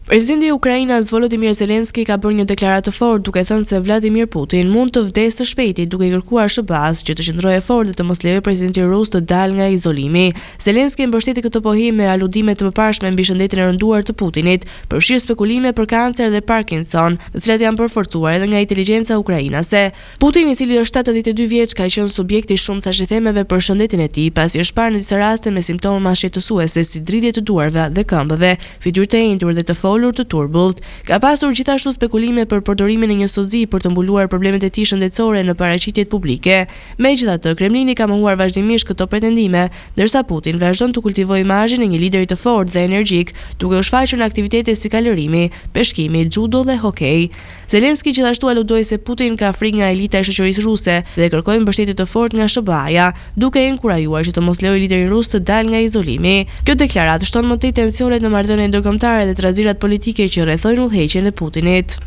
Presidenti i Ukrainës Volodymyr Zelensky ka bërë një deklaratë të fortë duke thënë se Vladimir Putin mund të vdesë së shpejti duke kërkuar SBA-s që të qëndrojë fort dhe të mos lejojë presidentin rus të dalë nga izolimi. Zelensky mbështeti këtë pohim me aludime të mëparshme mbi shëndetin e rënduar të Putinit, përfshirë spekulime për kancer dhe Parkinson, të cilat janë përforcuar edhe nga inteligjenca ukrainase. Putin, i cili është 72 vjeç, ka qenë subjekt i shumë thashëthemeve për shëndetin e tij, pasi është parë në disa raste me simptoma shqetësuese si dridhje të duarve dhe këmbëve, fytyrë të enjtur dhe të të turbullt. Ka pasur gjithashtu spekulime për përdorimin e një sozi për të mbuluar problemet e tij shëndetësore në paraqitjet publike. Megjithatë, Kremlini ka mohuar vazhdimisht këto pretendime, ndërsa Putin vazhdon të kultivojë imazhin e një lideri të fortë dhe energjik, duke u shfaqur në aktivitete si kalorimi, peshkimi, judo dhe hokej. Zelensky gjithashtu aludoi se Putin ka frikë nga elita e shoqërisë ruse dhe kërkoi mbështetje të fortë nga SBA-ja, duke inkurajuar që të mos lejojë liderin rus të dalë nga izolimi. Kjo deklaratë shton më tej tensionet në marrëdhëniet ndërkombëtare dhe trazirat politike që rrethojnë udhëheqjen e Putinit.